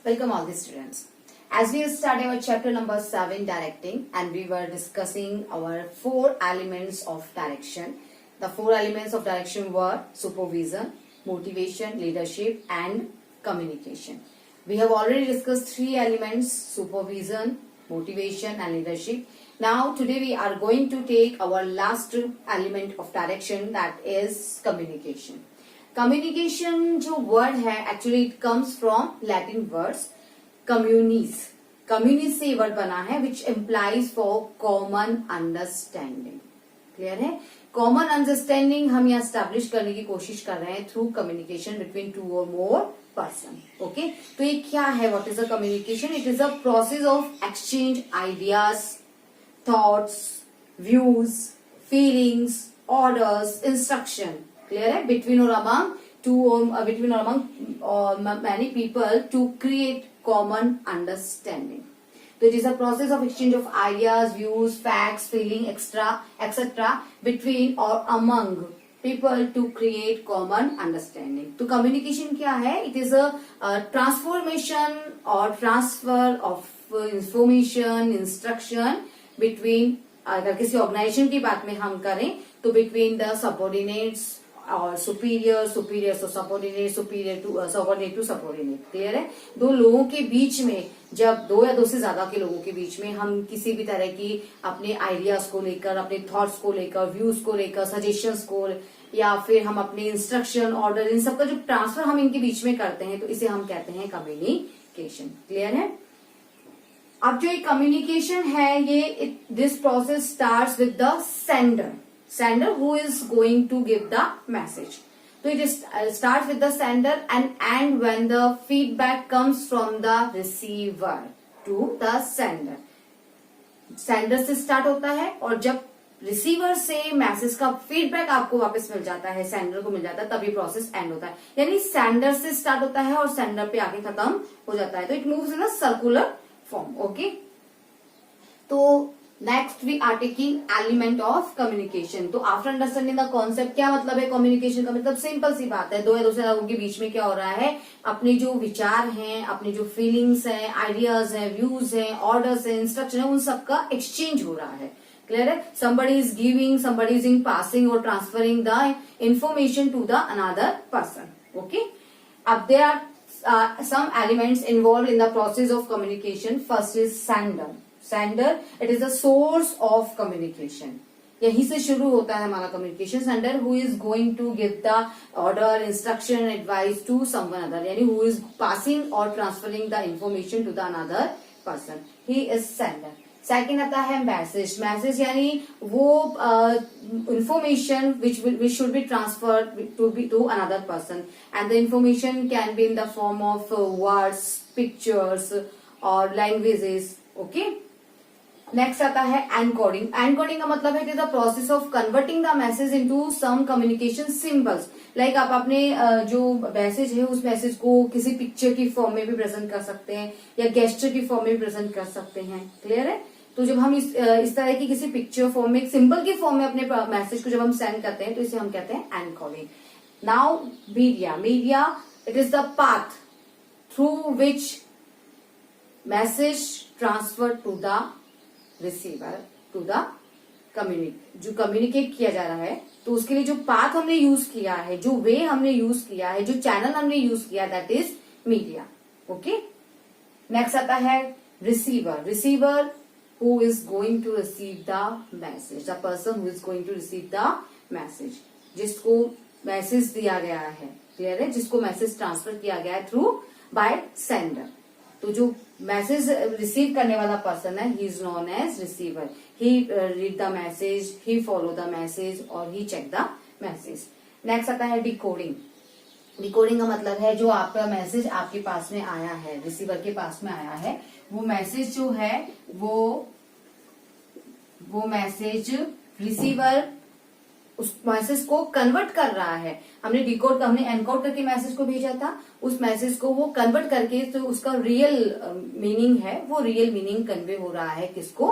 Welcome all the students. As we study our chapter number 7 directing, and we were discussing our 4 elements of direction. The 4 elements of direction were supervision, motivation, leadership and communication. We have already discussed 3 elements: supervision, motivation and leadership. Now today we are going to take our last element of direction, that is communication. Communication जो word है actually it comes from Latin words communis. Communis से word बना है which implies for common understanding. Clear है? Common understanding हम यहाँ establish करने की कोशिश कर रहे हैं थ्रू कम्युनिकेशन बिटवीन 2 और मोर पर्सन. ओके, तो ये क्या है? What is a communication? It is a process of exchange ideas, thoughts, views, feelings, orders, instruction. Clear है? Between or among many people to create common understanding. So it is a process of exchange of ideas, views, facts, feeling, etc. between or among people to create common understanding. तो communication क्या है? It is a transformation or transfer of information, instruction between, अगर किसी organisation की बात में हम करें तो between the subordinates और superior to subordinate, superior to subordinate to subordinate. Clear है? दो लोगों के बीच में, जब 2 या 2 से ज्यादा के लोगों के बीच में हम किसी भी तरह की अपने आइडियाज को लेकर, अपने थॉट्स को लेकर, व्यूज को लेकर, सजेशंस को, या फिर हम अपने इंस्ट्रक्शन, ऑर्डर, इन सबका जो ट्रांसफर हम इनके बीच में करते हैं तो इसे हम कहते हैं कम्युनिकेशन. क्लियर है? अब जो ये कम्युनिकेशन है, ये this process starts with the sender who is going to give the message. So it starts with the sender and when the feedback comes from the receiver to the sender. Sender से start होता है और जब receiver से message का feedback आपको वापस मिल जाता है, सेंडर को मिल जाता है, तभी प्रोसेस एंड होता है. यानी सेंडर से स्टार्ट होता है और सेंडर पे आके खत्म हो जाता है. तो it moves in a circular form. Okay, तो next we are taking element of communication. तो आफ्टर अंडरस्टैंडिंग द कॉन्सेप्ट, क्या मतलब है कम्युनिकेशन का? मतलब सिंपल सी बात है, 2 या 2 से लोगों के बीच में क्या हो रहा है, अपने जो विचार हैं, अपनी जो फीलिंग्स हैं, आइडियाज हैं, व्यूज हैं, ऑर्डर्स हैं, इंस्ट्रक्शन है, उन सबका एक्सचेंज हो रहा है. क्लियर है? somebody is giving, somebody is passing or transferring the information to the another person. Okay, अब there are some elements involved in the process of communication. First is sender. It is the source of communication. यहीं से शुरू होता है हमारा communication. Sender who is going to give the order, instruction, advice to someone other, यानी who is passing or transferring the information to the another person. He is sender. Second आता है message यानी वो information which should be transferred to another person, and the information can be in the form of words, pictures or languages. Okay, next आता है encoding. Encoding का मतलब है it is the process of converting the message into some communication symbols. Like आप अपने जो message है उस मैसेज को किसी पिक्चर की फॉर्म में भी प्रेजेंट कर सकते हैं या गेस्चर की फॉर्म में भी प्रेजेंट कर सकते हैं. क्लियर है? तो जब हम इस तरह की किसी पिक्चर फॉर्म में, एक सिंबल की फॉर्म में अपने मैसेज को जब हम सेंड करते हैं तो इसे हम कहते हैं encoding. Now media it is the path through which message transfer to the receiver to the जो कम्युनिकेट किया जा रहा है, तो उसके लिए जो पाथ हमने यूज किया है, जो वे हमने यूज किया है, जो चैनल हमने यूज किया, that is media. Okay, next आता है receiver who is going to receive the message. The person who is going to receive the message, जिसको मैसेज दिया गया है. क्लियर है? जिसको मैसेज ट्रांसफर किया गया है थ्रू बाय सेंडर. तो जो मैसेज रिसीव करने वाला पर्सन है, he is known as receiver. He read the message, he follow the message और he check the message. Next आता है डिकोडिंग. डिकोडिंग का मतलब है जो आपका मैसेज आपके पास में आया है, रिसीवर के पास में आया है, वो मैसेज जो है वो मैसेज रिसीवर उस मैसेज को कन्वर्ट कर रहा है. हमने एनकोड करके मैसेज को भेजा था, उस मैसेज को वो कन्वर्ट करके तो उसका रियल मीनिंग है, वो रियल मीनिंग कन्वे हो रहा है किसको?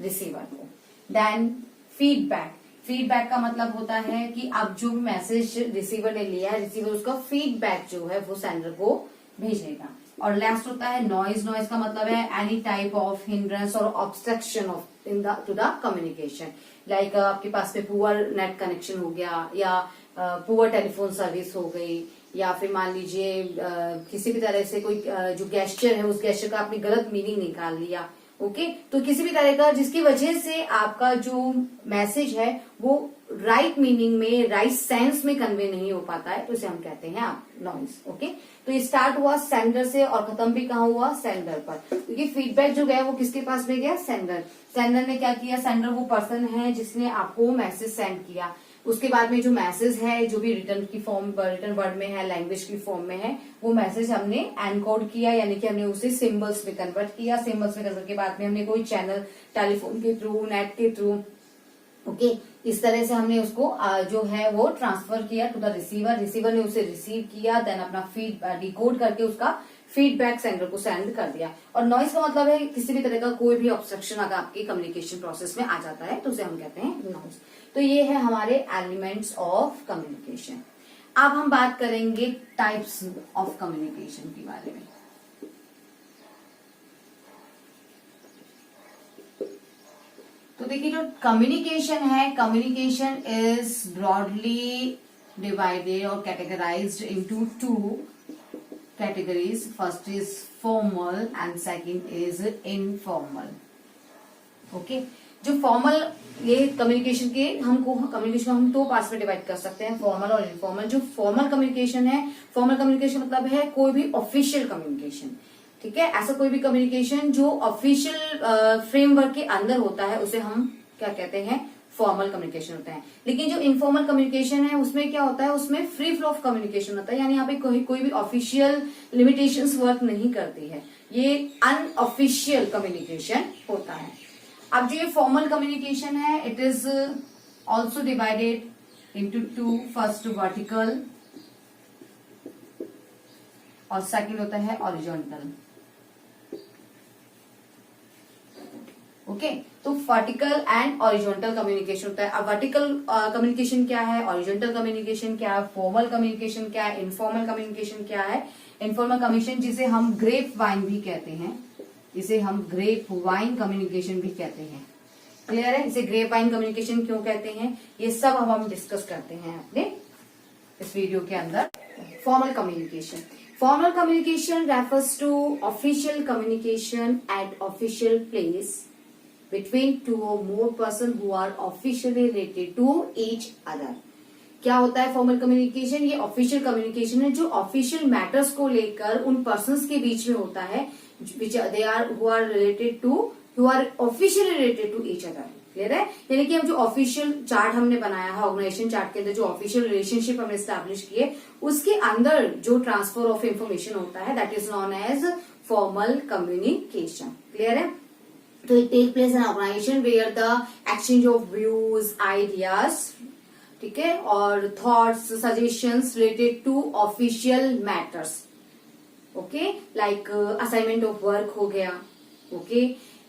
रिसीवर को. देन फीडबैक का मतलब होता है कि अब जो मैसेज रिसीवर ने लिया है, रिसीवर उसका फीडबैक जो है वो सेंडर को भेजने का। और लास्ट होता है नॉइज। नॉइज का मतलब है एनी टाइप ऑफ हिंड्रेंस और obstruction of in the two the communication. Like आपके पास में पुअर नेट कनेक्शन हो गया, या पुअर टेलीफोन सर्विस हो गई, या फिर मान लीजिए किसी भी तरह से कोई जो गेस्चर है उस गेस्चर का आपने गलत मीनिंग निकाल लिया। ओके, तो किसी भी तरह का जिसकी वजह से आपका जो मैसेज है वो राइट मीनिंग में, राइट सेंस में कन्वे नहीं हो पाता है, तो इसे हम कहते हैं आप नॉइज। ओके, तो ये स्टार्ट हुआ सेंडर से और खत्म भी कहाँ हुआ, सेंडर पर। क्योंकि फीडबैक जो गया वो किसके पास में गया, सेंडर। सेंडर ने क्या किया, सेंडर वो पर्सन है जिसने आपको मैसेज सेंड किया। उसके बाद में जो मैसेज है, जो भी रिटर्न की फॉर्म, रिटर्न वर्ड में है, लैंग्वेज की फॉर्म में है, वो मैसेज हमने एनकोड किया, यानी कि हमने उसे सिंबल्स में कन्वर्ट किया। सिंबल्स में करने के बाद में हमने कोई चैनल, टेलीफोन के थ्रू, नेट के थ्रू, ओके, इस तरह से हमने उसको जो है वो ट्रांसफर किया टू द रिसीवर। रिसीवर ने उसे रिसीव किया, देन अपना फीड डिकोड करके उसका फीडबैक सेंडर को सेंड कर दिया। और नॉइज का मतलब है किसी भी तरह का कोई भी ऑब्स्ट्रक्शन अगर आपके कम्युनिकेशन प्रोसेस में आ जाता है तो उसे हम कहते हैं नॉइज। तो ये है हमारे एलिमेंट्स ऑफ कम्युनिकेशन। अब हम बात करेंगे टाइप्स ऑफ कम्युनिकेशन के बारे में। तो देखिए जो कम्युनिकेशन है, कम्युनिकेशन इज ब्रॉडली डिवाइडेड और categorised into two categories. First is formal and second is informal. Okay, जो फॉर्मल, ये कम्युनिकेशन के कम्युनिकेशन हम दो पार्ट्स में डिवाइड कर सकते हैं, फॉर्मल और इनफॉर्मल। जो फॉर्मल कम्युनिकेशन है, फॉर्मल कम्युनिकेशन मतलब है कोई भी ऑफिशियल कम्युनिकेशन, ठीक है, ऐसा कोई भी कम्युनिकेशन जो ऑफिशियल फ्रेमवर्क के अंदर होता है उसे हम क्या कहते हैं, फॉर्मल कम्युनिकेशन होता है। लेकिन जो इनफॉर्मल कम्युनिकेशन है उसमें क्या होता है, उसमें फ्री फ्लो ऑफ कम्युनिकेशन होता है, यानी यहाँ पे कोई भी ऑफिशियल लिमिटेशंस वर्क नहीं करती है, ये अनऑफिशियल कम्युनिकेशन होता है। अब जो ये फॉर्मल कम्युनिकेशन है, it is also divided into two, first vertical और सेकंड होता है हॉरिजॉन्टल। ओके, तो वर्टिकल एंड हॉरिजॉन्टल कम्युनिकेशन होता है। अब वर्टिकल कम्युनिकेशन क्या है, हॉरिजॉन्टल कम्युनिकेशन क्या है, फॉर्मल कम्युनिकेशन क्या है, इनफॉर्मल कम्युनिकेशन क्या है। इनफॉर्मल कम्युनिकेशन जिसे हम ग्रेप वाइन भी कहते हैं, इसे हम ग्रेप वाइन कम्युनिकेशन भी कहते हैं। क्लियर है, इसे ग्रेप वाइन कम्युनिकेशन क्यों कहते हैं, ये सब अब हम डिस्कस करते हैं अपने इस वीडियो के अंदर। Formal communication, formal communication refers to official communication at official place between two or more person who are officially related to each other। क्या होता है फॉर्मल कम्युनिकेशन, ये ऑफिशियल कम्युनिकेशन है जो ऑफिशियल मैटर्स को लेकर उन पर्संस के बीच में होता है, which they are who are related to, who are officially related to each other। Clear है, यानी कि हम जो ऑफिशियल चार्ट हमने बनाया है, ऑर्गेनाइजेशन चार्ट के अंदर जो ऑफिशियल रिलेशनशिप हमने स्टैब्लिश किए, उसके अंदर जो ट्रांसफर ऑफ इंफॉर्मेशन होता है that is known as formal communication. Clear है, तो it take place in organization where the exchange of views, ideas, ठीक है, और thoughts, suggestions related to official matters, okay, like assignment of work हो गया, okay,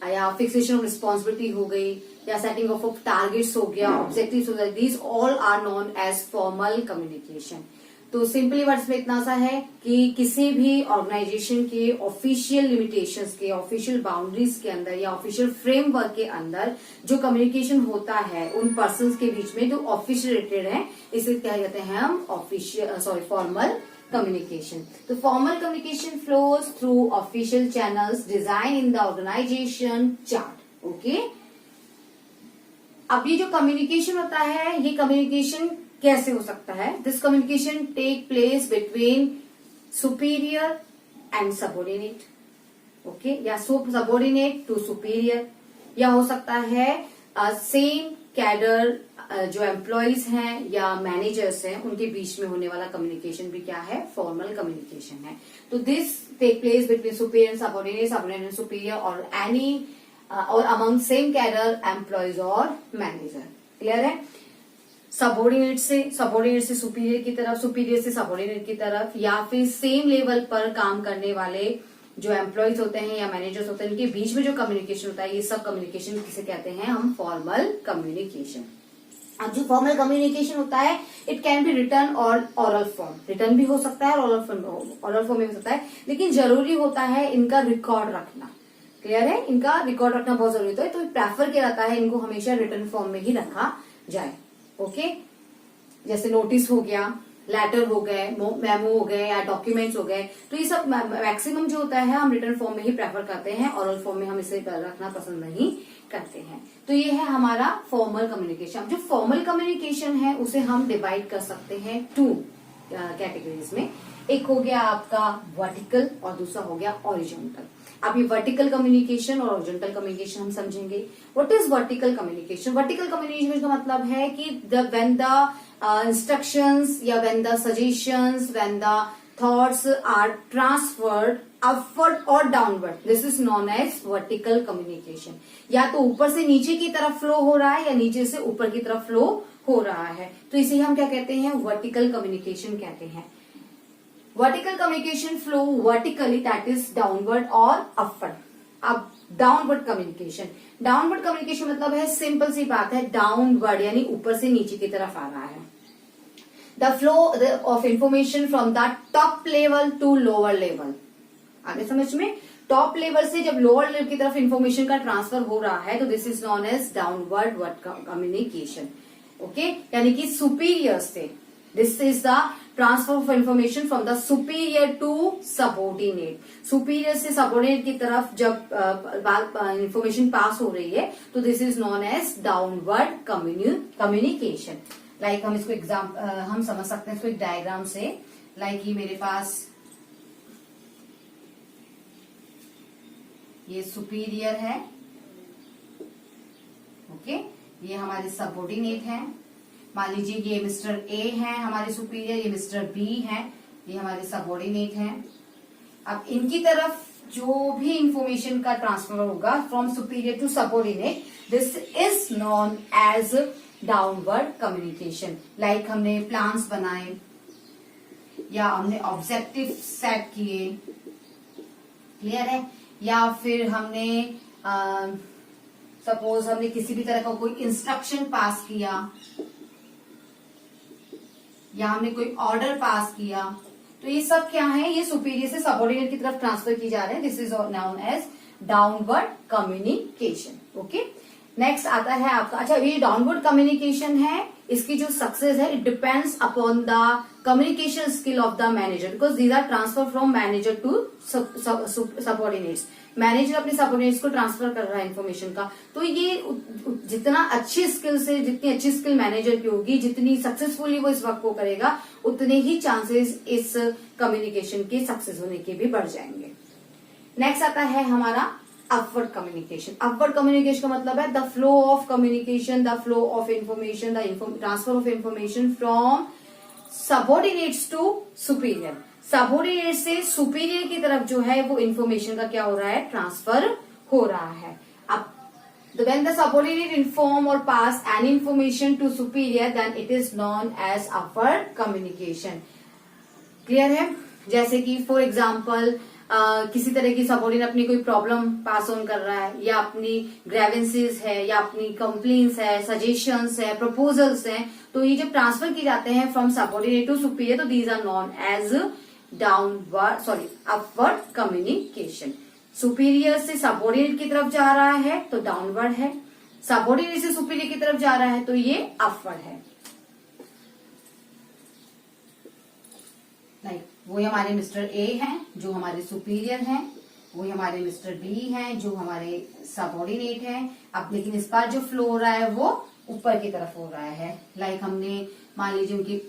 या fixation of responsibility हो गई, या setting of targets हो गया, objectives हो गया, these all are known as formal communication। तो सिंपली वर्ड्स में इतना सा है कि किसी भी ऑर्गेनाइजेशन के ऑफिशियल लिमिटेशंस के, ऑफिशियल बाउंड्रीज के अंदर या ऑफिशियल फ्रेमवर्क के अंदर जो कम्युनिकेशन होता है उन पर्संस के बीच में जो ऑफिशियल रिलेटेड है, इसे क्या कहते हैं हम, फॉर्मल कम्युनिकेशन। तो formal communication flows through official channels design in the organisation chart. Okay, अब ये जो कम्युनिकेशन होता है, ये कम्युनिकेशन कैसे हो सकता है, this communication take place between superior and subordinate, okay, या सबऑर्डिनेट टू सुपीरियर, या हो सकता है सेम कैडर जो एम्प्लॉयज हैं या मैनेजर्स हैं उनके बीच में होने वाला कम्युनिकेशन भी क्या है, फॉर्मल कम्युनिकेशन है। तो this take place between superior and subordinate, subordinate and superior, और एनी और अमंग सेम कैडर एम्प्लॉयज और मैनेजर। क्लियर है, सबऑर्डिनेट से सुपीरियर की तरफ, सुपीरियर से सबऑर्डिनेट की तरफ, या फिर सेम लेवल पर काम करने वाले जो एम्प्लॉयज होते हैं या मैनेजर्स होते हैं उनके बीच में जो कम्युनिकेशन होता है, ये सब कम्युनिकेशन किसे कहते हैं हम, फॉर्मल कम्युनिकेशन। अब जो फॉर्मल कम्युनिकेशन होता है इट कैन बी रिटर्न और ऑरल फॉर्म, रिटर्न भी हो सकता है और ऑरल फॉर्म भी हो सकता है, लेकिन जरूरी होता है इनका रिकॉर्ड रखना। क्लियर है, इनका रिकॉर्ड रखना बहुत जरूरी होता है, तो प्रेफर किया जाता है इनको हमेशा रिटर्न फॉर्म में ही रखा जाए। ओके, जैसे नोटिस हो गया, लेटर हो गए, मेमो हो गए या डॉक्यूमेंट्स हो गए, तो ये सब मैक्सिमम जो होता है हम रिटर्न फॉर्म में ही प्रेफर करते हैं, ऑरल फॉर्म में हम इसे रखना पसंद नहीं करते हैं। तो ये है हमारा फॉर्मल कम्युनिकेशन। जो फॉर्मल कम्युनिकेशन है उसे हम डिवाइड कर सकते हैं 2 कैटेगरीज में। एक हो गया आपका वर्टिकल और दूसरा हो गया हॉरिजॉन्टल। अब ये वर्टिकल कम्युनिकेशन और हॉरिजॉन्टल कम्युनिकेशन हम समझेंगे। What is vertical communication? Vertical communication का मतलब है कि व्हेन द इंस्ट्रक्शंस या when the suggestions, when the thoughts are transferred upward और downward, this is known as vertical communication. या तो ऊपर से नीचे की तरफ फ्लो हो रहा है या नीचे से ऊपर की तरफ फ्लो हो रहा है, तो इसे हम क्या कहते हैं? वर्टिकल कम्युनिकेशन कहते हैं। Vertical communication flow vertically, that is downward और अपवर्ड। अब डाउनवर्ड कम्युनिकेशन, डाउनवर्ड कम्युनिकेशन मतलब है, सिंपल सी बात है, डाउनवर्ड यानी ऊपर से नीचे की तरफ आ रहा है। The flow of information from the top level to lower level. आगे समझ में, टॉप लेवल से जब लोअर लेवल की तरफ इंफॉर्मेशन का ट्रांसफर हो रहा है तो this is known as downward communication. Okay, यानी कि सुपीरियर से, this is the transfer of information from the superior to subordinate. Superior से सबऑर्डिनेट की तरफ जब इंफॉर्मेशन पास हो रही है तो this is known as downward communication. Like हम इसको हम समझ सकते हैं इसको एक डायग्राम से। लाइक ये मेरे पास ये सुपीरियर है, ओके, ये हमारे सबऑर्डिनेट हैं। मान लीजिए ये मिस्टर ए है हमारे सुपीरियर, ये मिस्टर बी है, ये हमारे सबऑर्डिनेट हैं। अब इनकी तरफ जो भी इंफॉर्मेशन का ट्रांसफर होगा from superior to subordinate, this is known as downward communication. Like हमने प्लान्स बनाए या हमने ऑब्जेक्टिव सेट किए, क्लियर है, या फिर हमने सपोज हमने किसी भी तरह का कोई इंस्ट्रक्शन पास किया या हमने कोई ऑर्डर पास किया, तो ये सब क्या है? ये सुपीरियर से सबऑर्डिनेट की तरफ ट्रांसफर की जा रहे हैं। This is known as downward communication. Okay, next आता है आपका, अच्छा ये डाउनवर्ड कम्युनिकेशन है, इसकी जो सक्सेस है it depends upon the communication skill of the manager, because these are transfer from manager to subordinates. Manager अपने सबऑर्डिनेट्स को ट्रांसफर कर रहा है इन्फॉर्मेशन का, तो ये जितना अच्छी स्किल से, जितनी अच्छी स्किल मैनेजर की होगी, जितनी सक्सेसफुली वो इस वर्क को करेगा, उतने ही चांसेस इस कम्युनिकेशन के सक्सेस होने के भी बढ़ जाएंगे। नेक्स्ट आता है हमारा अपवर्ड कम्युनिकेशन। अपवर्ड कम्युनिकेशन का मतलब है the flow of communication, the flow of information, the transfer of information from subordinates to superior. Subordinate से सुपीरियर की तरफ जो है वो इंफॉर्मेशन का क्या हो रहा है? ट्रांसफर हो रहा है। अब when the subordinate inform or pass any information to superior, then it is known as upward communication. Clear है? जैसे कि फॉर एग्जाम्पल किसी तरह की सबऑर्डिनेट अपनी कोई प्रॉब्लम पास ऑन कर रहा है, या अपनी ग्रेवेंसीज है, या अपनी कंप्लेंट्स है, सजेशंस है, प्रपोजल्स हैं, तो ये जब ट्रांसफर किए जाते हैं फ्रॉम सबऑर्डिनेट टू सुपीरियर, तो these are known as upward communication. Superior से सबऑर्डिनेट की तरफ जा रहा है तो डाउनवर्ड है, सबऑर्डिनेट से सुपीरियर की तरफ जा रहा है तो ये अपवर्ड है। लाइक वो हमारे मिस्टर ए हैं जो हमारे सुपीरियर हैं, वो हमारे मिस्टर बी हैं जो हमारे सबऑर्डिनेट हैं। अब लेकिन इस बार जो फ्लो हो रहा है वो ऊपर की तरफ हो रहा है। लाइक हमने मान लीजिए उनकी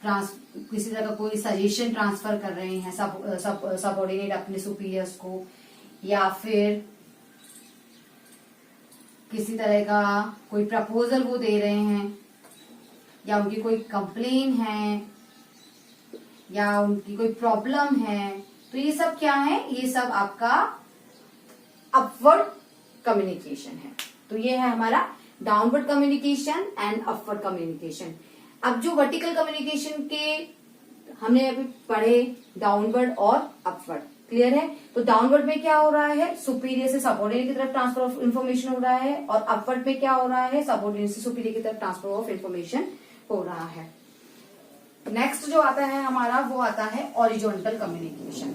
किसी तरह का कोई सजेशन ट्रांसफर कर रहे हैं सबऑर्डिनेट अपने सुपीरियर्स को, या फिर किसी तरह का कोई प्रपोजल वो दे रहे हैं, या उनकी कोई कंप्लेन है, या उनकी कोई प्रॉब्लम है, तो ये सब क्या है? ये सब आपका अपवर्ड कम्युनिकेशन है। तो ये है हमारा downward communication and upward communication. अब जो वर्टिकल कम्युनिकेशन के हमने अभी पढ़े डाउनवर्ड और अपवर्ड, क्लियर है? तो डाउनवर्ड में क्या हो रहा है, सुपीरियर से सबऑर्डिनेट की तरफ ट्रांसफर ऑफ इन्फॉर्मेशन हो रहा है, और अपवर्ड में क्या हो रहा है, सबऑर्डिनेट से सुपीरियर की तरफ ट्रांसफर ऑफ इन्फॉर्मेशन हो रहा है। नेक्स्ट जो आता है हमारा, वो आता है ऑरिजोनटल कम्युनिकेशन।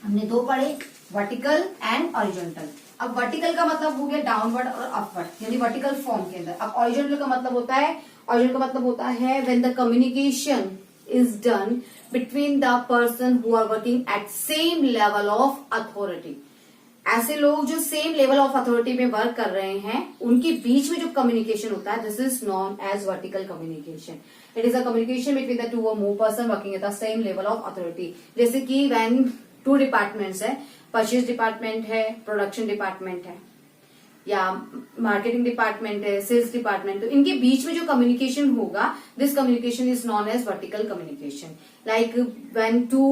हमने दो पढ़े, वर्टिकल एंड ऑरिजोनटल। अब वर्टिकल का मतलब हो गया डाउनवर्ड और अपवर्ड, यानी वर्टिकल फॉर्म के अंदर। अब ऑरिजोनटल का मतलब होता है, ऑरिजोनटल का मतलब होता है when the communication is done between the person who are working at same level of authority. ऐसे लोग जो सेम लेवल ऑफ अथॉरिटी में वर्क कर रहे हैं, उनके बीच में जो कम्युनिकेशन होता है, this is known as vertical communication. It is a communication between the two और more person working at the same level of authority. जैसे कि व्हेन टू डिपार्टमेंट्स है, परचेज डिपार्टमेंट है, प्रोडक्शन डिपार्टमेंट है, या मार्केटिंग डिपार्टमेंट है, sales department, तो इनके बीच में जो कम्युनिकेशन होगा, this communication is known as vertical communication. Like when two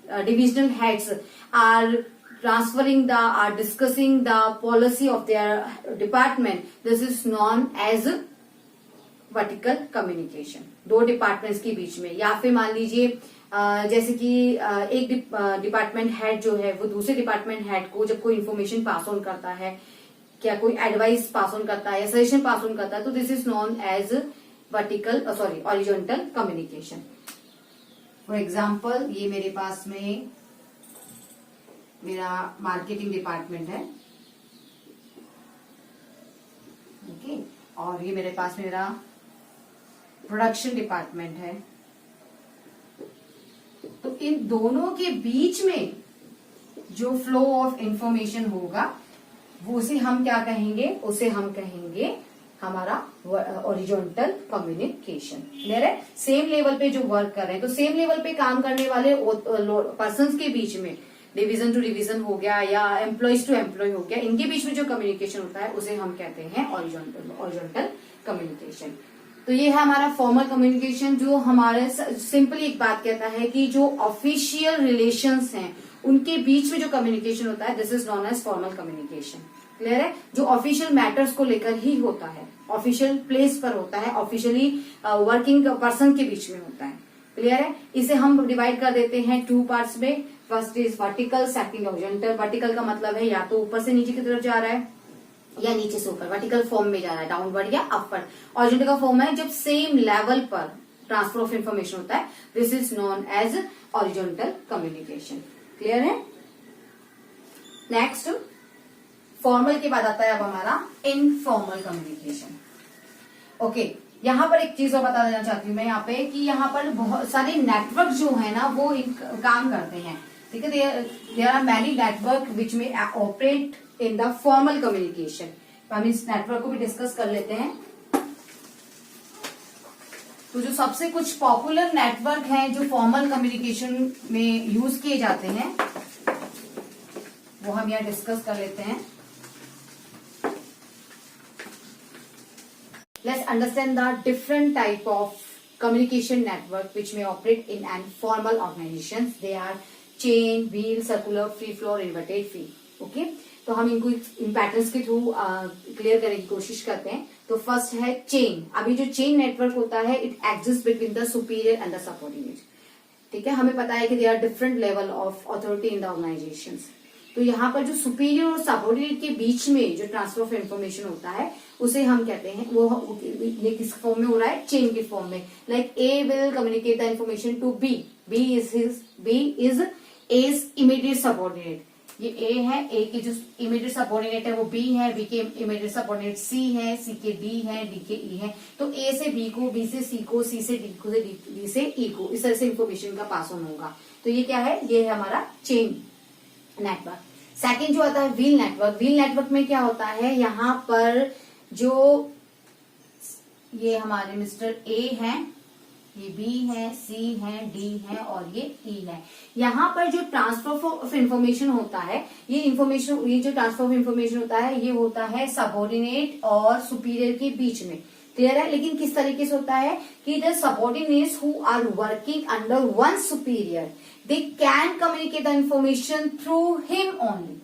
divisional heads are transferring are discussing the policy of their department, this is known as vertical communication। दो departments के बीच में, या फिर मान लीजिए जैसे कि एक डिपार्टमेंट हेड जो है वो दूसरे डिपार्टमेंट हेड को जब कोई इन्फॉर्मेशन पास ऑन करता है, क्या कोई एडवाइस पास ऑन करता है या सजेशन पास ऑन करता है, तो this is known as vertical horizontal communication. For example, ये मेरे पास में मेरा मार्केटिंग डिपार्टमेंट है, ओके, और ये मेरे पास मेरा प्रोडक्शन डिपार्टमेंट है। तो इन दोनों के बीच में जो फ्लो ऑफ इंफॉर्मेशन होगा, वो उसे हम क्या कहेंगे, उसे हम कहेंगे हमारा ऑरिजोनटल कम्युनिकेशन। क्लियर है? सेम लेवल पे जो वर्क कर रहे हैं, तो सेम लेवल पे काम करने वाले पर्सन्स के बीच में, डिवीजन टू डिवीजन हो गया या एम्प्लॉइज टू एम्प्लॉय हो गया, इनके बीच में जो कम्युनिकेशन होता है उसे हम कहते हैं ऑरिजोनटल कम्युनिकेशन। तो ये है हमारा फॉर्मल कम्युनिकेशन, जो हमारे सिंपली एक बात कहता है कि जो ऑफिशियल रिलेशंस हैं उनके बीच में जो कम्युनिकेशन होता है, this is known as formal communication. Clear है? जो ऑफिशियल मैटर्स को लेकर ही होता है, ऑफिशियल प्लेस पर होता है, ऑफिशियली वर्किंग पर्सन के बीच में होता है। क्लियर है? इसे हम डिवाइड कर देते हैं टू पार्ट्स में। First is vertical, second ऑरिजोनटल। Vertical का मतलब है या तो ऊपर से नीचे की तरफ जा रहा है या नीचे से ऊपर, वर्टिकल फॉर्म में जा रहा है, डाउनवर्ड या अपवर्ड। ऑरिजोनटल का फॉर्म है जब सेम लेवल पर ट्रांसफर ऑफ इंफॉर्मेशन होता है, this is known as horizontal communication. Clear है? नेक्स्ट, फॉर्मल के बाद आता है अब हमारा इनफॉर्मल कम्युनिकेशन। ओके, यहाँ पर एक चीज और बता देना चाहती हूँ मैं यहाँ पे कि यहाँ पर बहुत सारे नेटवर्क जो है ना वो काम करते हैं। ठीक है, there are many network which में operate in the formal communication. हम इस नेटवर्क को भी डिस्कस कर लेते हैं। तो जो सबसे कुछ पॉपुलर नेटवर्क हैं जो फॉर्मल कम्युनिकेशन में यूज किए जाते हैं, वो हम यहाँ डिस्कस कर लेते हैं। Let's understand the different type of communication network which may operate in an formal organizations. They are chain, wheel, circular, free flow, inverted free. Okay? तो हम इनको इन पैटर्न्स के थ्रू क्लियर करने की कोशिश करते हैं। तो फर्स्ट है चेन। अभी जो चेन नेटवर्क होता है, it exist between the superior and the subordinate. ठीक है, हमें पता है कि they are different level of authority in the organisations. तो यहाँ पर जो सुपीरियर और सबऑर्डिनेट के बीच में जो ट्रांसफर ऑफ इन्फॉर्मेशन होता है, उसे हम कहते हैं, वो ये किस फॉर्म में हो रहा है, चेन के फॉर्म में। Like A will communicate the information to B, B is as immediate subordinate. ये ए है, ए के जो इमीडिएट सबऑर्डिनेट है वो बी है, बी के इमीडिएट सबऑर्डिनेट सी है, सी के डी है, डी के ई है। तो ए से बी को, बी से सी को, सी से डी को, डी से ई को, इस तरह से इन्फॉर्मेशन का पास ऑन होगा। तो ये क्या है, ये है हमारा चेन नेटवर्क। सेकंड जो आता है व्हील नेटवर्क। व्हील नेटवर्क में क्या होता है, यहाँ पर जो ये हमारे मिस्टर ए हैं, ये बी है, सी है, डी है और ये ई है। यहाँ पर जो ट्रांसफर ऑफ इंफॉर्मेशन होता है, ये जो ट्रांसफर ऑफ इंफॉर्मेशन होता है, ये होता है सबऑर्डिनेट और सुपीरियर के बीच में। क्लियर है? लेकिन किस तरीके से होता है कि the subordinates who are working under one superior, they can communicate the information through him only.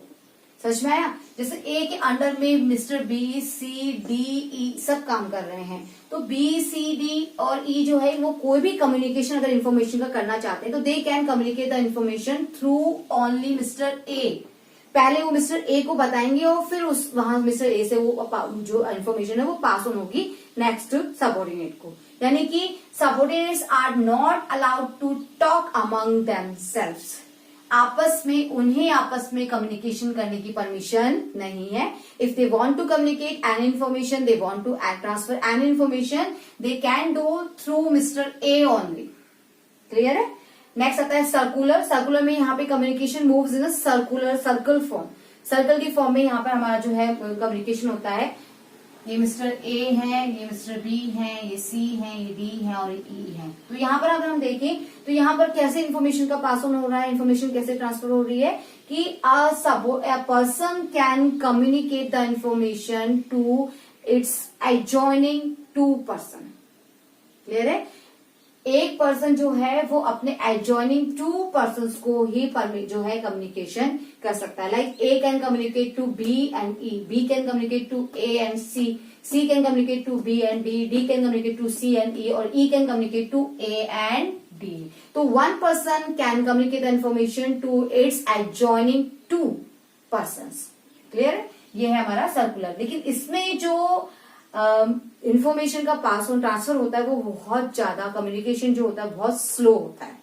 समझ में आया? जैसे ए के अंडर में mister B, C, D, E सब काम कर रहे हैं, तो बी, सी, डी और ई जो है वो कोई भी कम्युनिकेशन अगर इन्फॉर्मेशन का करना चाहते हैं तो दे can communicate the information through only mister A. पहले वो मिस्टर ए को बताएंगे और फिर उस वहां मिस्टर ए से वो जो इन्फॉर्मेशन है वो पास ऑन होगी नेक्स्ट सबऑर्डिनेट को। यानी कि subordinates are not allowed to talk among themselves. उन्हें आपस में कम्युनिकेशन करने की परमिशन नहीं है। If they want to communicate an information, they want to transfer an information, they can do through mister A only. Clear है? Next आता है सर्कुलर। सर्कुलर में यहाँ पे communication moves in a circle form. Circle की form में यहाँ पर हमारा जो है कम्युनिकेशन होता है। ये मिस्टर ए है, ये मिस्टर बी है, ये सी है, ये डी है और ये ई है। तो यहाँ पर अगर हम देखें तो यहाँ पर कैसे इन्फॉर्मेशन का पास ऑन हो रहा है, इन्फॉर्मेशन कैसे ट्रांसफर हो रही है कि a person can communicate the information to its adjoining two person। Clear है? एक पर्सन जो है वो अपने एडजॉइनिंग टू पर्सन को ही जो है कम्युनिकेशन कर सकता है। Like A can communicate to B and E, B can communicate to A and C, C can communicate to B and D, D can communicate to C and E और E can communicate to A and D. तो one person can communicate the information to its adjoining two person. Clear है? ये है हमारा circular. लेकिन इसमें जो information का पास ऑन ट्रांसफर होता है वो बहुत ज्यादा, कम्युनिकेशन जो होता है बहुत स्लो होता है।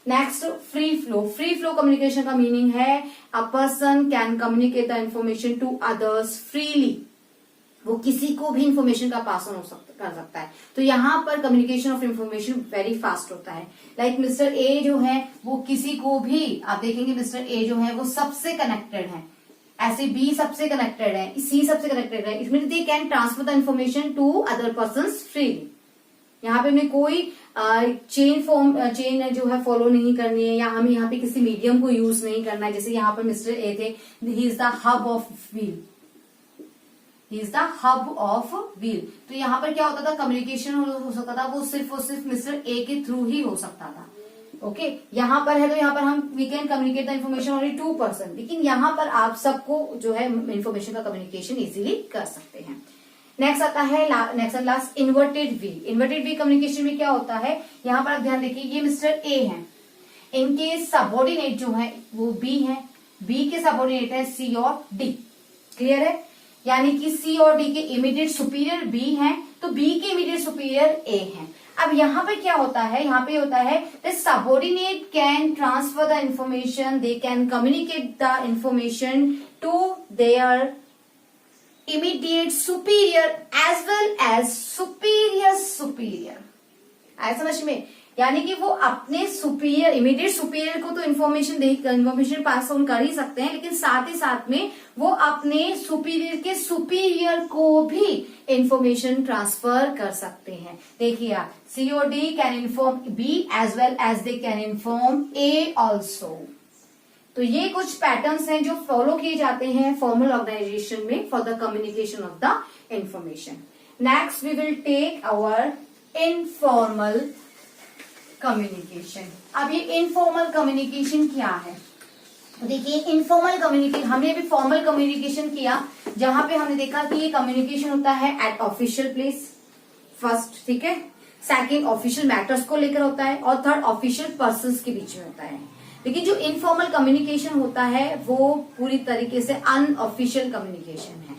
Next free flow. Free flow communication का मीनिंग है a person can communicate the information to others freely. वो किसी को भी इंफॉर्मेशन का पास ऑन कर सकता है। तो यहाँ पर communication of information very fast होता है। लाइक मिस्टर ए जो है वो किसी को भी, आप देखेंगे मिस्टर ए जो है वो सबसे कनेक्टेड है, ऐसे बी सबसे कनेक्टेड है, सी सबसे कनेक्टेड है। It mean they can transfer the information to other persons freely. यहाँ पे उन्हें कोई चेन जो है फॉलो नहीं करनी है, या हमें यहाँ पे किसी मीडियम को यूज नहीं करना है। जैसे यहाँ पर मिस्टर ए थे, he is the hub of wheel, he is the hub of wheel. तो यहाँ पर क्या होता था, कम्युनिकेशन हो सकता था वो सिर्फ मिस्टर ए के थ्रू ही हो सकता था। ओके यहाँ पर है तो यहाँ पर हम we can communicate the information only to person. लेकिन यहाँ पर आप सबको जो है इन्फॉर्मेशन का कम्युनिकेशन इजीली कर सकते हैं। नेक्स्ट आता है next last inverted we. Inverted we communication में क्या होता है, यहाँ पर आप ध्यान देखिए, ये मिस्टर ए है, इनके सबऑर्डिनेट जो है वो बी है, बी के सबऑर्डिनेट है सी और डी। क्लियर है? यानी कि सी और डी के इमीडिएट सुपीरियर बी है, तो बी के इमीडिएट सुपीरियर ए है। अब यहाँ पे क्या होता है, यहाँ पे होता है the subordinate can transfer the information, they can communicate the information to their immediate superior as well as superior. आया समझ में? यानी कि वो अपने सुपीरियर, इमीडिएट सुपीरियर को तो इन्फॉर्मेशन पास ऑन कर ही सकते हैं, लेकिन साथ ही साथ में वो अपने सुपीरियर के सुपीरियर को भी इंफॉर्मेशन ट्रांसफर कर सकते हैं। देखिए आप, सी और D can inform B as well as they can inform A also. तो ये कुछ पैटर्न्स हैं जो फॉलो किए जाते हैं फॉर्मल ऑर्गेनाइजेशन में for the communication of the information. Next we will take our informal communication. अब ये इनफॉर्मल कम्युनिकेशन क्या है? देखिए इनफॉर्मल कम्युनिकेशन, हमने अभी फॉर्मल कम्युनिकेशन किया जहां पे हमने देखा कि ये कम्युनिकेशन होता है एट ऑफिशियल प्लेस फर्स्ट, ठीक है, सेकंड ऑफिशियल मैटर्स को लेकर होता है, और थर्ड ऑफिशियल पर्संस के बीच में होता है। लेकिन जो इनफॉर्मल कम्युनिकेशन होता है वो पूरी तरीके से अनऑफिशियल कम्युनिकेशन है।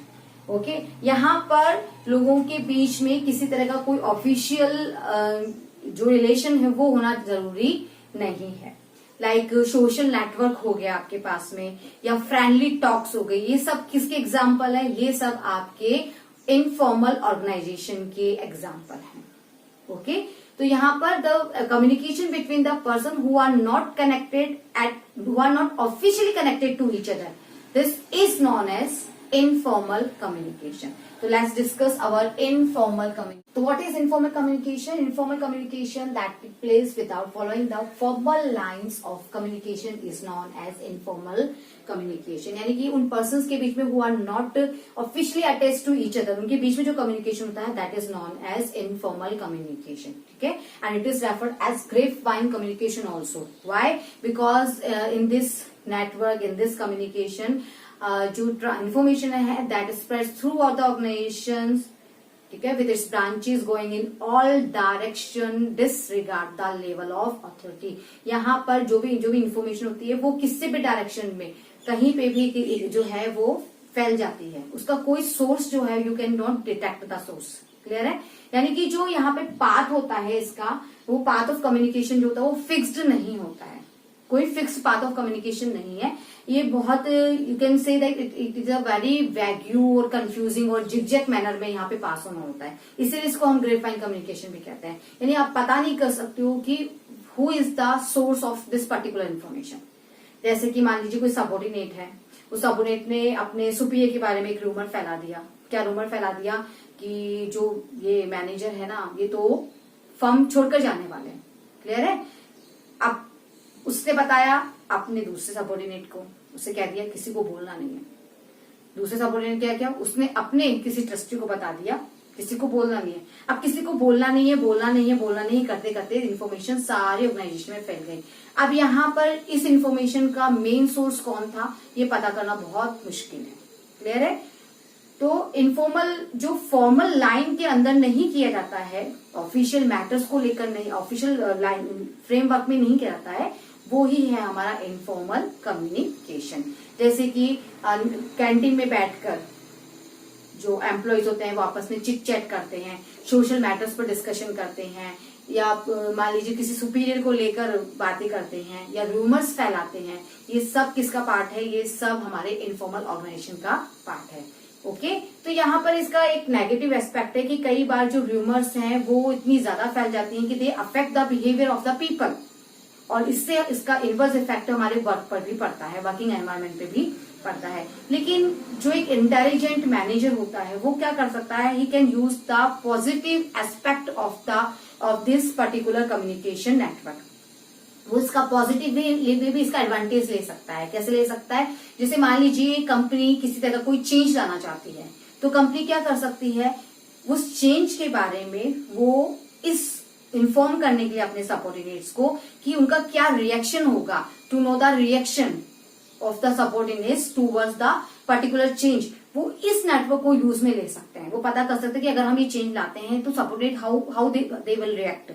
ओके यहाँ पर लोगों के बीच में किसी तरह का कोई ऑफिशियल जो रिलेशन है वो होना जरूरी नहीं है। लाइक सोशल नेटवर्क हो गया आपके पास में, या फ्रेंडली टॉक्स हो गई, ये सब किसके एग्जाम्पल है? ये सब आपके इनफॉर्मल ऑर्गेनाइजेशन के एग्जाम्पल हैं। ओके तो यहाँ पर the communication between the person who are not connected who are not officially connected to each other, this is known as informal communication. So let's discuss our informal communication. So what is informal communication? Informal communication that takes place without following the formal lines of communication is known as informal communication. यानी कि उन persons के बीच में who are not officially attached to each other, उनके बीच में जो communication होता है that is known as informal communication. ठीक है? And it is referred as grapevine communication also. Why? Because in this network, in this communication, जो information है that spreads throughout the organisation, ठीक है, with its branches going in all direction disregard the level of authority. यहाँ पर जो भी information होती है वो किसी भी डायरेक्शन में कहीं पे भी जो है वो फैल जाती है, उसका कोई सोर्स जो है you can not detect the source. Clear है? यानी कि जो यहाँ पे पाथ होता है इसका, वो पाथ ऑफ कम्युनिकेशन जो होता है वो फिक्स्ड नहीं होता है, कोई फिक्स पाथ ऑफ कम्युनिकेशन नहीं है। ये बहुत you can say that it is a very wagyu और कंफ्यूजिंग और जिगजैग मैनर में यहाँ पे पास ऑन होता है, इसीलिए इसको हम ग्रेपवाइन कम्युनिकेशन भी कहते हैं। यानी आप पता नहीं कर सकते हो कि who is the source of this particular information. जैसे कि मान लीजिए कोई सबऑर्डिनेट है, उस सबऑर्डिनेट ने अपने सुपीरियर के बारे में एक रूमर फैला दिया। क्या रूमर फैला दिया? कि जो ये मैनेजर है ना, ये तो फर्म छोड़कर जाने वाले हैं। क्लियर है? अब उसने बताया अपने दूसरे सबऑर्डिनेट को, उसे कह दिया किसी को बोलना नहीं है। दूसरे सबऑर्डिनेट क्या किया, उसने अपने किसी ट्रस्टी को बता दिया किसी को बोलना नहीं है। अब किसी को बोलना नहीं है करते करते इन्फॉर्मेशन सारे ऑर्गेनाइजेशन में फैल गई। अब यहाँ पर इस इन्फॉर्मेशन का मेन सोर्स कौन था ये पता करना बहुत मुश्किल है। क्लियर है? तो इनफॉर्मल जो फॉर्मल लाइन के अंदर नहीं किया जाता है, ऑफिशियल मैटर्स को लेकर नहीं, ऑफिशियल लाइन फ्रेमवर्क में नहीं किया जाता है, वो ही है हमारा इनफॉर्मल कम्युनिकेशन। जैसे कि कैंटीन में बैठकर जो एम्प्लॉयज होते हैं वो आपस में चिट चैट करते हैं, सोशल मैटर्स पर डिस्कशन करते हैं, या मान लीजिए किसी सुपीरियर को लेकर बातें करते हैं, या रूमर्स फैलाते हैं, ये सब किसका पार्ट है? ये सब हमारे इनफॉर्मल ऑर्गेनाइजेशन का पार्ट है। ओके, तो यहाँ पर इसका एक नेगेटिव एस्पेक्ट है कि कई बार जो रूमर्स हैं वो इतनी ज्यादा फैल जाती हैं कि they affect the behaviour of the people, और इससे इसका इनवर्स इफेक्ट हमारे वर्क पर भी पड़ता है, वर्किंग एनवायरनमेंट पे भी पड़ता है। लेकिन जो एक इंटेलिजेंट मैनेजर होता है वो क्या कर सकता है? He can use the positive aspect of this particular communication network. वो इसका पॉजिटिव वे भी इसका एडवांटेज ले सकता है। कैसे ले सकता है? जैसे मान लीजिए कंपनी किसी तरह कोई चेंज लाना चाहती है, तो कंपनी क्या कर सकती है? उस चेंज के बारे में वो इस इन्फॉर्म करने के लिए अपने सबऑर्डिनेट्स को कि उनका क्या रिएक्शन होगा, to know the reaction of the subordinates towards the particular change, वो इस नेटवर्क को यूज में ले सकते हैं। वो पता कर सकते हैं कि अगर हम ये चेंज लाते हैं तो subordinate how they will react,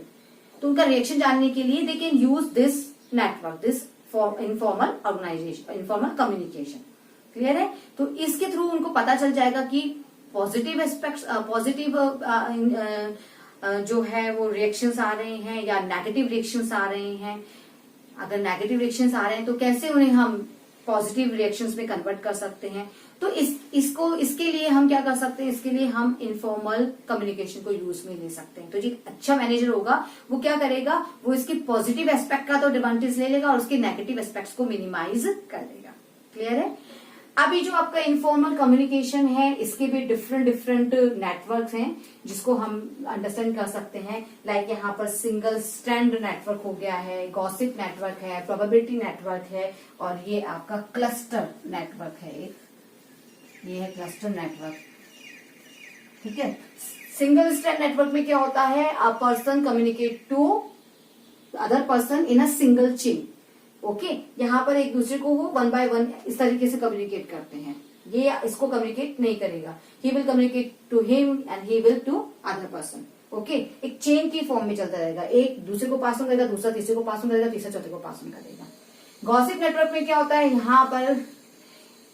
तो उनका रिएक्शन जानने के लिए they can use this network, this informal organisation, informal communication. Clear है? तो इसके थ्रू उनको पता चल जाएगा कि पॉजिटिव एस्पेक्ट्स, पॉजिटिव जो है वो रिएक्शंस आ रहे हैं या नेगेटिव रिएक्शंस आ रहे हैं। अगर नेगेटिव रिएक्शंस आ रहे हैं तो कैसे उन्हें हम पॉजिटिव रिएक्शंस में कन्वर्ट कर सकते हैं। तो इसके लिए हम क्या कर सकते हैं? इसके लिए हम इनफॉर्मल कम्युनिकेशन को यूज में ले सकते हैं। तो जो अच्छा मैनेजर होगा वो क्या करेगा? वो इसके पॉजिटिव एस्पेक्ट का तो एडवांटेज ले लेगा और उसके नेगेटिव एस्पेक्ट्स को मिनिमाइज कर देगा। क्लियर है? अभी जो आपका इनफॉर्मल कम्युनिकेशन है इसके भी डिफरेंट नेटवर्क्स हैं जिसको हम अंडरस्टैंड कर सकते हैं। लाइक यहाँ पर सिंगल स्ट्रैंड नेटवर्क हो गया है, गॉसिप नेटवर्क है, प्रोबेबिलिटी नेटवर्क है, और ये आपका क्लस्टर नेटवर्क है। ये है क्लस्टर नेटवर्क। ठीक है? सिंगल स्ट्रैंड नेटवर्क में क्या होता है? A person communicate to other person in a single chain. Okay, यहाँ पर एक दूसरे को वो 1 by 1 इस तरीके से कम्युनिकेट करते हैं। ये इसको कम्युनिकेट नहीं करेगा, he will communicate to him and he will to other person. Okay, एक चेन की फॉर्म में चलता रहेगा, एक दूसरे को पास ऑन करेगा, दूसरा तीसरे को पास ऑन करेगा, तीसरा चौथे को पास ऑन करेगा। गॉसिप नेटवर्क में क्या होता है? यहाँ पर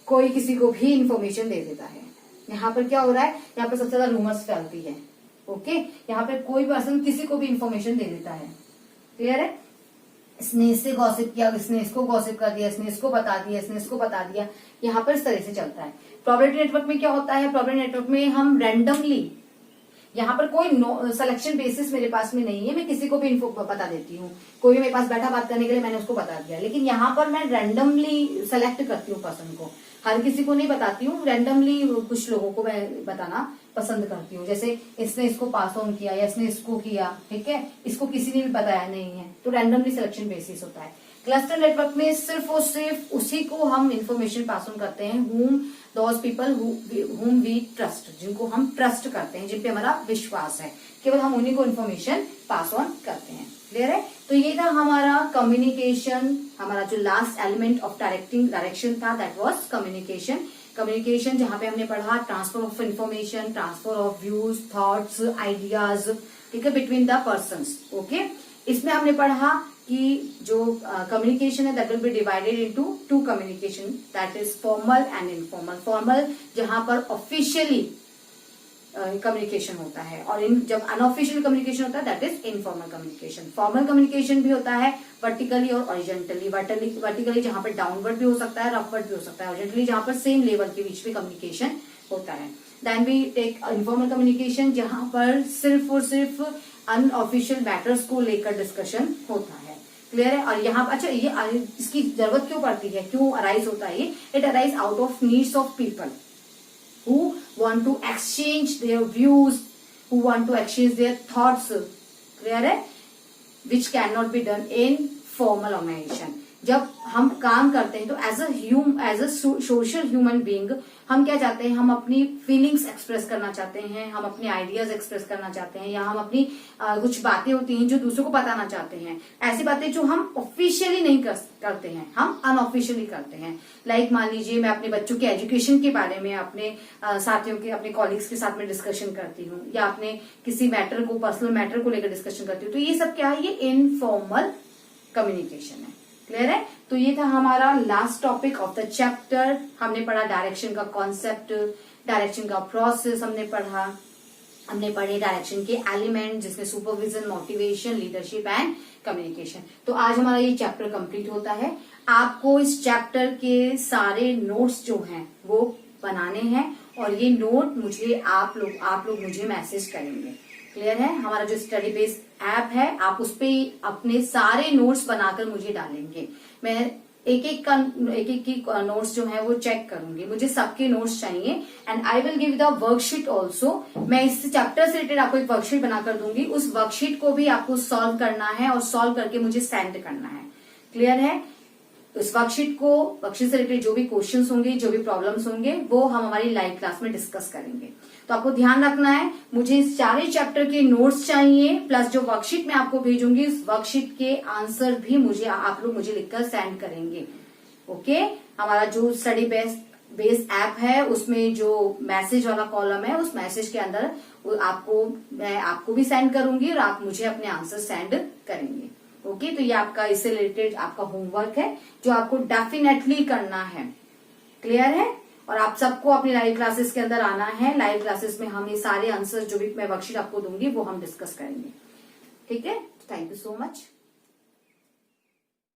कोई किसी को भी इंफॉर्मेशन दे देता है। यहाँ पर क्या हो रहा है? यहाँ पर सबसे ज्यादा रूमर्स फैलती है। ओके, यहाँ पर कोई पर्सन किसी को भी इंफॉर्मेशन दे देता है। क्लियर है? इसने इससे गॉसिप किया, इसने इसको गॉसिप कर दिया, इसने इसको बता दिया, इसने इसको बता दिया। यहाँ पर इस तरह से चलता है। प्रोबेबिलिटी नेटवर्क में क्या होता है? प्रोबेबिलिटी नेटवर्क में हम रैंडमली, यहाँ पर कोई सिलेक्शन बेसिस मेरे पास में नहीं है, मैं किसी को भी इन्फो बता देती हूँ। कोई मेरे पास बैठा बात करने के लिए, मैंने उसको बता दिया। लेकिन यहाँ पर मैं रैंडमली सेलेक्ट करती हूँ पर्सन को, हर किसी को नहीं बताती हूँ, रैंडमली कुछ लोगों को मैं बताना पसंद करती हूँ। जैसे इसने इसको पास ऑन किया या इसने इसको किया, ठीक है, इसको किसी ने भी बताया नहीं है, तो रैंडमली सिलेक्शन बेसिस होता है। क्लस्टर नेटवर्क में सिर्फ और सिर्फ उसी को हम इंफॉर्मेशन पास ऑन करते हैं, those people whom we trust, जिनको हम ट्रस्ट करते हैं, जिन पे हमारा विश्वास है, केवल हम उन्हीं को इन्फॉर्मेशन पास ऑन करते हैं। क्लियर है। तो ये था हमारा कम्युनिकेशन, हमारा जो लास्ट एलिमेंट ऑफ डायरेक्शन था, दैट वाज कम्युनिकेशन। कम्युनिकेशन जहां पे हमने पढ़ा transfer of information, transfer of views, thoughts, ideas, ठीक है, बिटवीन द पर्संस। ओके, इसमें हमने पढ़ा कि जो कम्युनिकेशन है that will be divided into two communication, that is formal and informal. Formal जहां पर ऑफिशियली कम्युनिकेशन होता है, और जब अनऑफिशियल कम्युनिकेशन होता है that is informal communication. Formal communication भी होता है वर्टिकली और ऑरिजेंटली। वर्टिकली जहां पर डाउनवर्ड भी हो सकता है, अपवर्ड भी हो सकता है, ऑरिजेंटली जहां पर सेम लेवल के बीच में कम्युनिकेशन होता है। Then we take informal communication जहां पर सिर्फ और सिर्फ अनऑफिशियल मैटर्स को लेकर डिस्कशन होता है। क्लियर है। और यहाँ अच्छा, ये इसकी जरूरत क्यों पड़ती है, क्यों अराइज होता है ये? It arise out of needs of people who want to exchange their views, who want to exchange their thoughts, clear है, which cannot be done in formal organization। जब हम काम करते हैं तो as a social human being हम क्या चाहते हैं, हम अपनी फीलिंग्स एक्सप्रेस करना चाहते हैं, हम अपने आइडियाज एक्सप्रेस करना चाहते हैं, या हम अपनी कुछ बातें होती हैं जो दूसरों को बताना चाहते हैं, ऐसी बातें जो हम ऑफिशियली नहीं करते हैं, हम अनऑफिशियली करते हैं। लाइक मान लीजिए मैं अपने बच्चों के एजुकेशन के बारे में अपने साथियों के, अपने कॉलीग्स के साथ में डिस्कशन करती हूँ, या अपने किसी मैटर को, पर्सनल मैटर को लेकर डिस्कशन करती हूँ, तो ये सब क्या है, ये इनफॉर्मल कम्युनिकेशन है। क्लियर है। तो ये था हमारा last topic of the chapter. हमने पढ़ा डायरेक्शन का कॉन्सेप्ट, डायरेक्शन का प्रोसेस हमने पढ़ा, हमने पढ़े डायरेक्शन के एलिमेंट जिसमें supervision, motivation, leadership and communication. तो आज हमारा ये चैप्टर कंप्लीट होता है। आपको इस चैप्टर के सारे नोट्स जो हैं वो बनाने हैं, और ये नोट मुझे आप लोग मुझे मैसेज करेंगे। क्लियर है। हमारा जो स्टडी बेस ऐप है, आप उस पे अपने सारे नोट्स बनाकर मुझे डालेंगे। मैं एक एक की नोट्स जो है वो चेक करूंगी, मुझे सबके नोट्स चाहिए, and I will give the worksheet also. मैं इस चैप्टर से रिलेटेड आपको एक वर्कशीट बनाकर दूंगी, उस वर्कशीट को भी आपको सॉल्व करना है और सॉल्व करके मुझे सेंड करना है। क्लियर है। उस वर्कशीट से रिलेटेड जो भी क्वेश्चंस होंगे, जो भी प्रॉब्लम्स होंगे, वो हम हमारी लाइव क्लास में डिस्कस करेंगे। तो आपको ध्यान रखना है, मुझे इस सारे चैप्टर के नोट्स चाहिए, प्लस जो वर्कशीट मैं आपको भेजूंगी उस वर्कशीट के आंसर भी आप लोग मुझे लिखकर सेंड करेंगे। ओके। हमारा जो स्टडी बेस ऐप है उसमें जो मैसेज वाला कॉलम है, उस मैसेज के अंदर मैं आपको भी सेंड करूंगी और आप मुझे अपने आंसर सेंड करेंगे। ओके। तो ये आपका इससे रिलेटेड आपका होमवर्क है जो आपको डेफिनेटली करना है। क्लियर है। और आप सबको अपनी लाइव क्लासेस के अंदर आना है। लाइव क्लासेस में हम ये सारे आंसर जो भी मैं वर्कशीट आपको दूंगी वो हम डिस्कस करेंगे। ठीक है। Thank you so much.